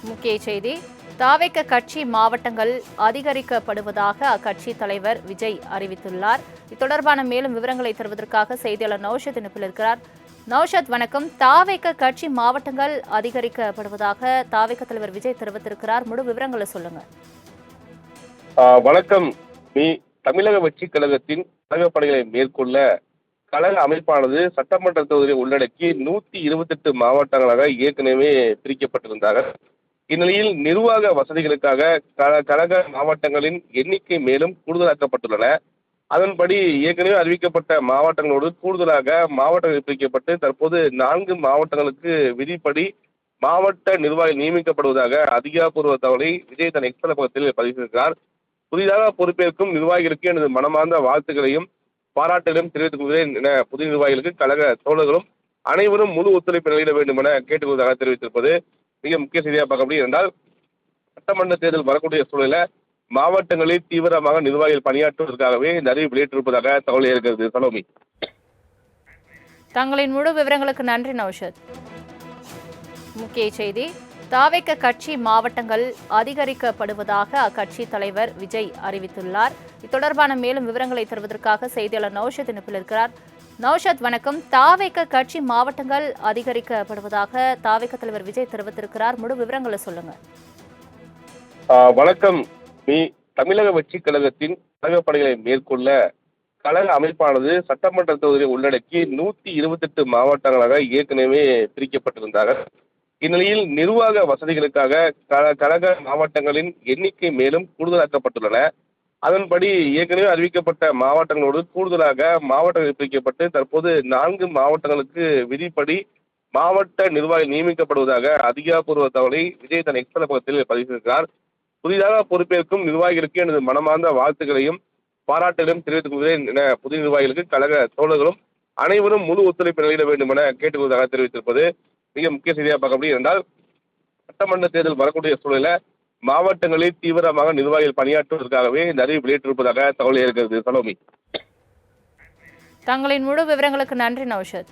முக்கிய செய்தி. தாவேக கட்சி மாவட்டங்கள் அதிகரிக்கப்படுவதாக அக்கட்சி தலைவர் விஜய் அறிவித்துள்ளார். இது தொடர்பான மேலும் விவரங்களை தருவதற்காக செய்தியாளர் நௌஷத் இணைப்பில் இருக்கிறார். நௌஷத், வணக்கம். தாவேக கட்சி மாவட்டங்கள் அதிகரிக்கப்படுவதாக தாவேக தலைவர் விஜய் தெரிவித்திருக்கிறார். முழு விவரங்களை சொல்லுங்க. வணக்கம். தமிழக வெற்றிக் கழகத்தின் கழக பணிகளை மேற்கொள்ள கழக அமைப்பானது சட்டமன்ற தொகுதியை உள்ளடக்கி 128 மாவட்டங்களாக ஏற்கனவே பிரிக்கப்பட்டிருந்தார்கள். இந்நிலையில் நிர்வாக வசதிகளுக்காக கழக மாவட்டங்களின் எண்ணிக்கை மேலும் கூடுதலாக்கப்பட்டுள்ளன. அதன்படி ஏற்கனவே அறிவிக்கப்பட்ட மாவட்டங்களோடு கூடுதலாக மாவட்டங்கள் பிரிக்கப்பட்டு தற்போது 4 மாவட்டங்களுக்கு விதிப்படி மாவட்ட நிர்வாகி நியமிக்கப்படுவதாக அதிகாரப்பூர்வ தகவலை விஜய் தன் எக்ஸ் பக்கத்தில் பதிவிட்டிருக்கிறார். புதிதாக பொறுப்பேற்கும் நிர்வாகிகளுக்கு எனது மனமார்ந்த வாழ்த்துக்களையும் பாராட்டுகளையும் தெரிவித்துக் கொள்கிறேன் என புதிய நிர்வாகிகளுக்கு கழக தோழர்களும் அனைவரும் முழு ஒத்துழைப்பு வெளியிட வேண்டும் என கேட்டுக்கொள்வதாக தெரிவித்திருப்பது மிக முக்கிய செய்தியாக பார்க்க முடியும். என்றால் சட்டமன்ற தேர்தல் வரக்கூடிய சூழலில் மாவட்டங்களில் தீவிரமாக நிர்வாகிகள் பணியாற்றுவதற்காகவே இந்த அறிவு வெளியிட்டிருப்பதாக தகவல் இருக்கிறது. சலோமி, தங்களின் முழு விவரங்களுக்கு நன்றி நௌஷத். முக்கிய செய்தி. தாவேக கட்சி மாவட்டங்கள் அதிகரிக்கப்படுவதாக அக்கட்சி தலைவர் விஜய் அறிவித்துள்ளார். இது தொடர்பான மேலும் விவரங்களை தருவதற்காக செய்தியாளர் நௌஷத் இணைப்பில் இருக்கிறார். நௌஷத், வணக்கம். தாவேக கட்சி மாவட்டங்கள் அதிகரிக்கப்படுவதாக தாவேக தலைவர் விஜய் தெரிவித்திருக்கிறார். முழு விவரங்களை சொல்லுங்க. வணக்கம். தமிழக வெற்றிக் கழகத்தின் கழக பணிகளை மேற்கொள்ள கழக அமைப்பானது சட்டமன்ற தொகுதியை உள்ளடக்கி 128 மாவட்டங்களாக ஏற்கனவே பிரிக்கப்பட்டிருந்தார்கள். இந்நிலையில் நிர்வாக வசதிகளுக்காக கழக மாவட்டங்களின் எண்ணிக்கை மேலும் கூடுதலாக்கப்பட்டுள்ளன. அதன்படி ஏற்கனவே அறிவிக்கப்பட்ட மாவட்டங்களோடு கூடுதலாக மாவட்டங்கள் பிரிக்கப்பட்டு தற்போது 4 மாவட்டங்களுக்கு விதிப்படி மாவட்ட நிர்வாகி நியமிக்கப்படுவதாக அதிகாரப்பூர்வ தகவலை விஜய் தன் எக்ஸ் பக்கத்தில் பதிவிட்டிருக்கிறார். புதிதாக பொறுப்பேற்கும் நிர்வாகிகளுக்கு எனது மனமார்ந்த வாழ்த்துக்களையும் பாராட்டுகளையும் தெரிவித்துக் கொள்கிறேன் என புதிய நிர்வாகிகளுக்கு கழக தோழர்களும் அனைவரும் முழு ஒத்துழைப்பு வெளியிட வேண்டும் என கேட்டுக்கொள்வதாக தெரிவித்திருப்பது மிக முக்கிய செய்தியாக பார்க்க முடியும். என்றால் சட்டமன்ற தேர்தல் வரக்கூடிய சூழலில் மாவட்டங்களில் தீவிரமாக நிர்வாகிகள் பணியாற்றுவதற்காகவே இந்த அறிவு வெளியிட்டிருப்பதாக தகவல் இருக்கிறது. சலோமி, தங்களின் முழு விவரங்களுக்கு நன்றி நௌஷத்.